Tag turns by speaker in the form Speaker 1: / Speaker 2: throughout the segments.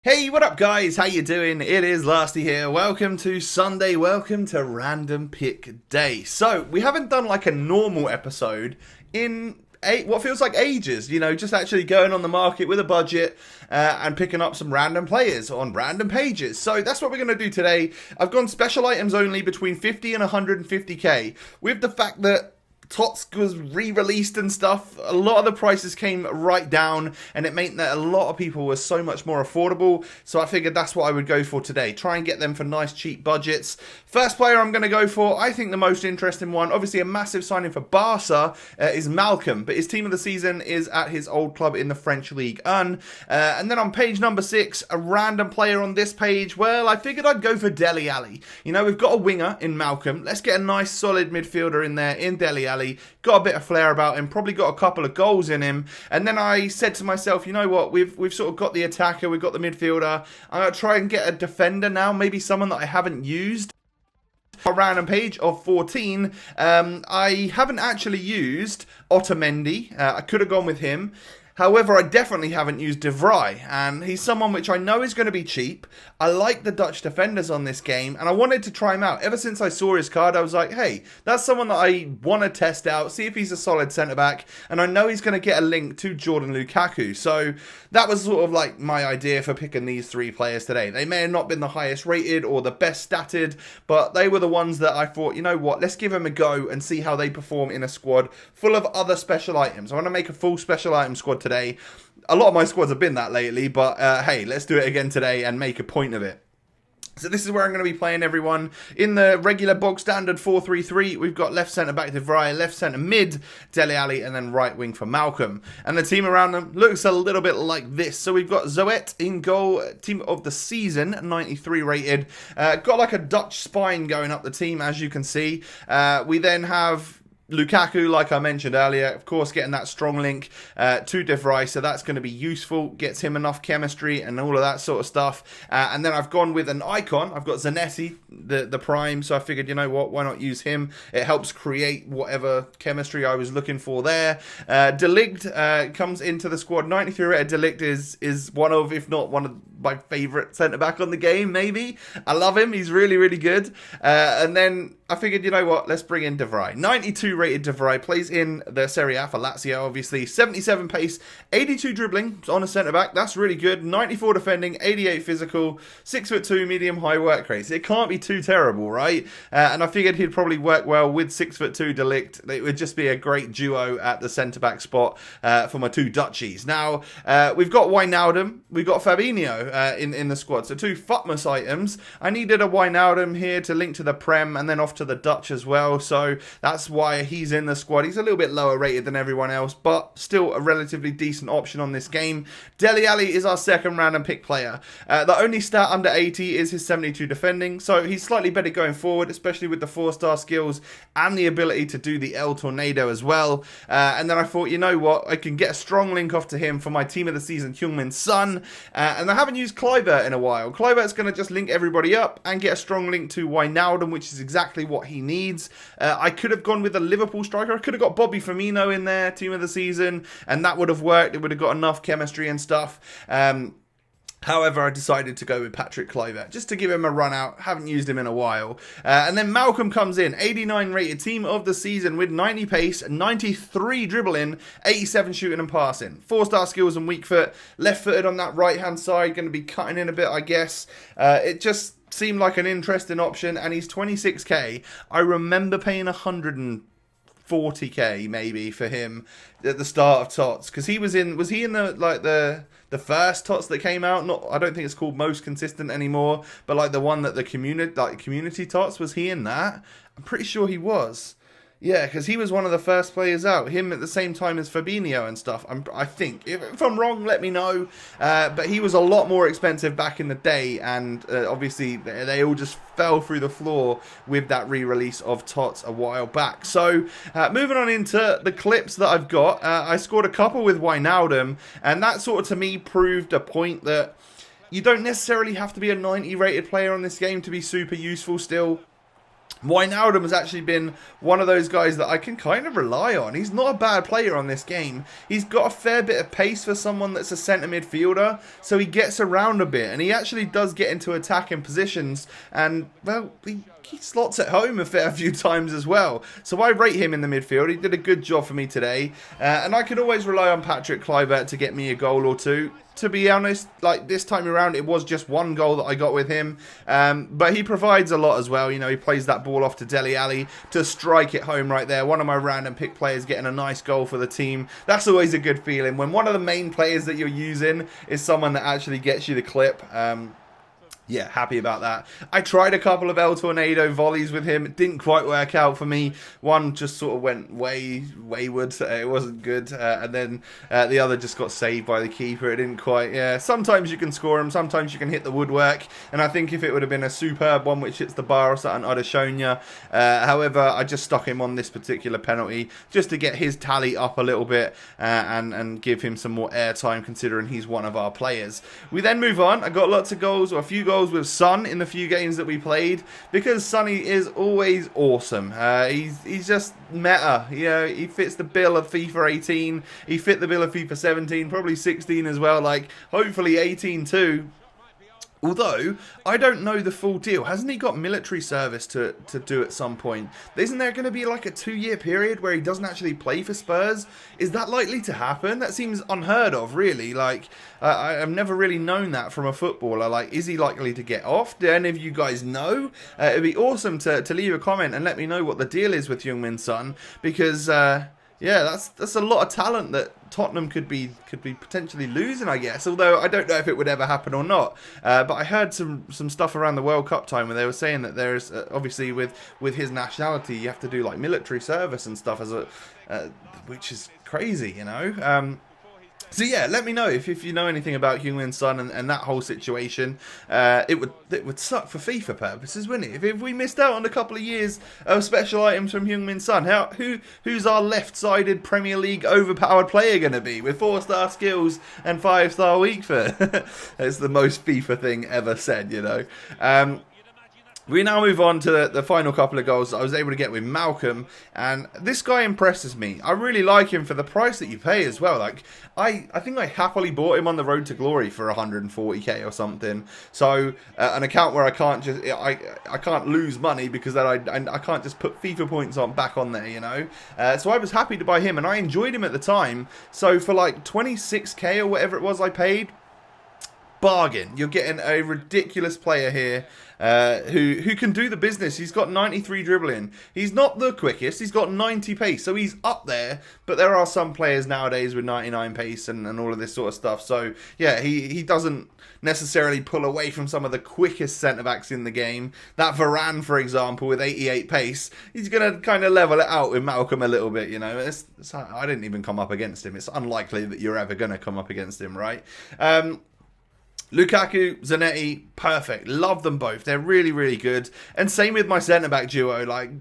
Speaker 1: Hey, what up guys? How you doing? It is Lasty here. Welcome to Sunday. Welcome to Random Pick Day. So, we haven't done like a normal episode in what feels like ages, just actually going on the market with a budget and picking up some random players on random pages. So that's what we're going to do today. I've gone special items only between 50 and 150k, with the fact that Tots was re-released and stuff. A lot of the prices came right down, and it meant that a lot of people were so much more affordable. So I figured that's what I would go for today. Try and get them for nice, cheap budgets. First player I'm going to go for, I think the most interesting one, obviously a massive signing for Barca, is Malcolm. But his team of the season is at his old club in the French League 1. And then on page number 6, a random player on this page. Well, I figured I'd go for Dele Alli. We've got a winger in Malcolm. Let's get a nice, solid midfielder in there in Dele Alli. Got a bit of flair about him, probably got a couple of goals in him. And then I said to myself, you know what, we've sort of got the attacker, we've got the midfielder. I'm going to try and get a defender now, maybe someone that I haven't used. A random page of 14. I haven't actually used Otamendi. I could have gone with him. However, I definitely haven't used De Vrij, and he's someone which I know is going to be cheap. I like the Dutch defenders on this game, and I wanted to try him out. Ever since I saw his card, I was like, hey, that's someone that I want to test out, see if he's a solid centre-back, and I know he's going to get a link to Jordan Lukaku. So that was sort of like my idea for picking these three players today. They may have not been the highest rated or the best statted, but they were the ones that I thought, you know what, let's give them a go and see how they perform in a squad full of other special items. I want to make a full special item squad today. A lot of my squads have been that lately, but hey, let's do it again today and make a point of it. So this is where I'm going to be playing everyone. In the regular bog standard 4-3-3, we've got left centre back De Vrij, left centre mid Dele Alli, and then right wing for Malcolm. And the team around them looks a little bit like this. So we've got Zoet in goal, team of the season, 93 rated. Got like a Dutch spine going up the team, as you can see. We then have Lukaku, like I mentioned earlier, of course, getting that strong link to De Vrij, so that's going to be useful. Gets him enough chemistry and all of that sort of stuff. And then I've gone with an icon. I've got Zanetti, the prime, so I figured, you know what, why not use him? It helps create whatever chemistry I was looking for there. De Ligt comes into the squad. 93 rated De Ligt is one of, if not one of my favourite centre-back on the game, maybe. I love him. He's really, really good. And then I figured, you know what, let's bring in De Vrij. 92 rated De Vrij, plays in the Serie A for Lazio, obviously. 77 pace, 82 dribbling on a centre-back. That's really good. 94 defending, 88 physical, 6'2", medium-high work rate. It can't be too terrible, right? And I figured he'd probably work well with 6'2" De Ligt. It would just be a great duo at the centre-back spot for my two Dutchies. Now, we've got Wijnaldum, we've got Fabinho in the squad. So two Futmas items. I needed a Wijnaldum here to link to the Prem and then off to the Dutch as well. So that's why he's in the squad. He's a little bit lower rated than everyone else, but still a relatively decent option on this game. Dele Alli is our second random pick player. The only stat under 80 is his 72 defending. So he's slightly better going forward, especially with the 4-star skills and the ability to do the El Tornado as well. And then I thought, you know what, I can get a strong link off to him for my team of the season, Heung-min Son. And I haven't used Kluivert in a while. Kluivert's going to just link everybody up and get a strong link to Wijnaldum, which is exactly what he needs. I could have gone with a Liverpool striker. I could have got Bobby Firmino in there, team of the season, and that would have worked. It would have got enough chemistry and stuff. However, I decided to go with Patrick Kluivert, just to give him a run out. Haven't used him in a while. And then Malcolm comes in, 89 rated, team of the season with 90 pace, 93 dribbling, 87 shooting and passing. 4-star skills and weak foot, left footed on that right hand side, going to be cutting in a bit, I guess. It just seemed like an interesting option, and he's 26k. I remember paying 140k maybe for him at the start of Tots, because was he in the first Tots that came out? Not, I don't think it's called Most Consistent anymore, but like the one that the community Tots, was he in that? I'm pretty sure he was. Yeah, because he was one of the first players out. Him at the same time as Fabinho and stuff. I think. If I'm wrong, let me know. But he was a lot more expensive back in the day. And obviously, they all just fell through the floor with that re-release of Tots a while back. So, moving on into the clips that I've got. I scored a couple with Wijnaldum. And that sort of, to me, proved a point that you don't necessarily have to be a 90 rated player on this game to be super useful still. Wijnaldum has actually been one of those guys that I can kind of rely on. He's not a bad player on this game. He's got a fair bit of pace for someone that's a centre midfielder, so he gets around a bit, and he actually does get into attacking positions, and, well, he slots at home a fair few times as well. So I rate him in the midfield. He did a good job for me today, and I can always rely on Patrick Kluivert to get me a goal or two. To be honest, like this time around, it was just one goal that I got with him. But he provides a lot as well. You know, he plays that ball off to Dele Alli to strike it home right there. One of my random pick players getting a nice goal for the team. That's always a good feeling when one of the main players that you're using is someone that actually gets you the clip. Yeah, happy about that. I tried a couple of El Tornado volleys with him. It didn't quite work out for me. One just sort of went wayward. It wasn't good. And then the other just got saved by the keeper. It didn't quite... Yeah, sometimes you can score them. Sometimes you can hit the woodwork. And I think if it would have been a superb one which hits the bar or something, I'd have shown you. However, I just stuck him on this particular penalty just to get his tally up a little bit and give him some more airtime considering he's one of our players. We then move on. I got lots of goals, or a few goals with Son in the few games that we played, because Sonny is always awesome. He's just meta. You know, he fits the bill of FIFA 18. He fit the bill of FIFA 17, probably 16 as well. Like hopefully 18 too. Although, I don't know the full deal. Hasn't he got military service to do at some point? Isn't there going to be like a 2-year period where he doesn't actually play for Spurs? Is that likely to happen? That seems unheard of, really. Like, I've never really known that from a footballer. Like, is he likely to get off? Do any of you guys know? It'd be awesome to leave a comment and let me know what the deal is with Heung-min Son. Because, yeah, that's a lot of talent that Tottenham could be potentially losing, I guess. Although I don't know if it would ever happen or not. But I heard some stuff around the World Cup time where they were saying that there's obviously with his nationality you have to do like military service and stuff as a which is crazy, you know. So yeah, let me know if you know anything about Heung-min Son and that whole situation. It would suck for FIFA purposes, wouldn't it? If we missed out on a couple of years of special items from Heung-min Son, who's our left-sided Premier League overpowered player going to be with 4-star skills and 5-star weak foot? It's the most FIFA thing ever said, you know. We now move on to the final couple of goals that I was able to get with Malcolm, and this guy impresses me. I really like him for the price that you pay as well. Like, I think I happily bought him on the Road to Glory for 140k or something. So an account where I can't just I can't lose money because then I can't just put FIFA points back on there, you know. So I was happy to buy him, and I enjoyed him at the time. So for like 26k or whatever it was I paid, bargain. You're getting a ridiculous player here who can do the business. He's got 93 dribbling. He's not the quickest. He's got 90 pace. So he's up there. But there are some players nowadays with 99 pace and all of this sort of stuff. So yeah, he doesn't necessarily pull away from some of the quickest centre-backs in the game. That Varane, for example, with 88 pace, he's going to kind of level it out with Malcolm a little bit, you know. I didn't even come up against him. It's unlikely that you're ever going to come up against him, right? Lukaku, Zanetti, perfect. Love them both. They're really, really good. And same with my centre-back duo. Like,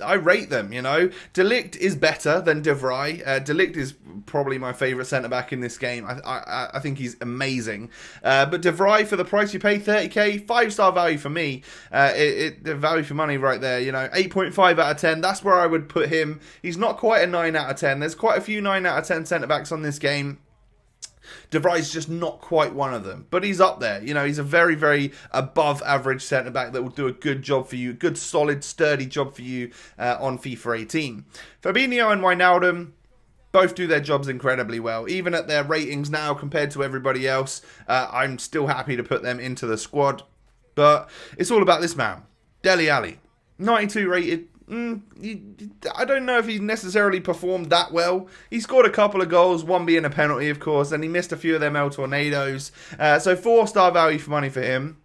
Speaker 1: I rate them, you know. De Ligt is better than De Vrij. De Ligt is probably my favourite centre-back in this game. I think he's amazing. But De Vrij, for the price you pay, 30k, 5-star value for me. The value for money right there, you know. 8.5 out of 10. That's where I would put him. He's not quite a 9 out of 10. There's quite a few 9 out of 10 centre-backs on this game. De Vrij's just not quite one of them, but he's up there. You know, he's a very, very above average centre back that will do a good job for you, good, solid, sturdy job for you on FIFA 18. Fabinho and Wijnaldum both do their jobs incredibly well. Even at their ratings now compared to everybody else, I'm still happy to put them into the squad. But it's all about this man, Dele Alli, 92 rated. I don't know if he necessarily performed that well. He scored a couple of goals, one being a penalty, of course, and he missed a few of them El Tornadoes. So 4-star value for money for him,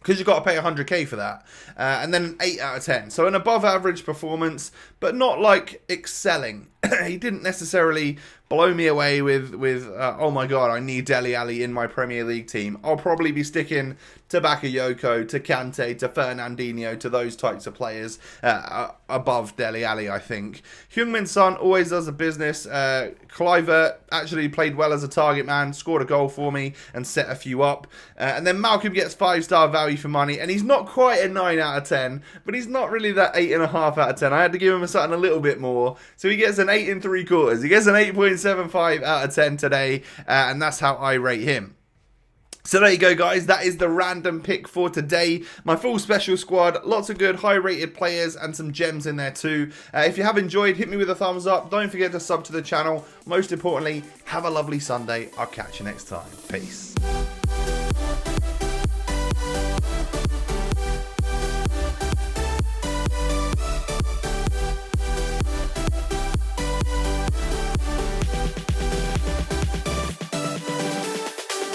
Speaker 1: because you've got to pay 100k for that. And then an 8 out of 10. So an above average performance, but not like excelling. He didn't necessarily blow me away with oh my god, I need Dele Alli in my Premier League team, I'll probably be sticking to Bakayoko, to Kante, to Fernandinho, to those types of players above Dele Alli, I think. Heung-min Son always does the business. Kluivert actually played well as a target man, scored a goal for me and set a few up. And then Malcolm gets 5-star value for money, and he's not quite a 9 out of 10, but he's not really that 8.5 out of 10. I had to give him something a little bit more. So he gets an 8 3/4. He gets an 8.75 out of 10 today, and that's how I rate him. So there you go, guys. That is the random pick for today. My full special squad. Lots of good, high-rated players and some gems in there too. If you have enjoyed, hit me with a thumbs up. Don't forget to sub to the channel. Most importantly, have a lovely Sunday. I'll catch you next time. Peace.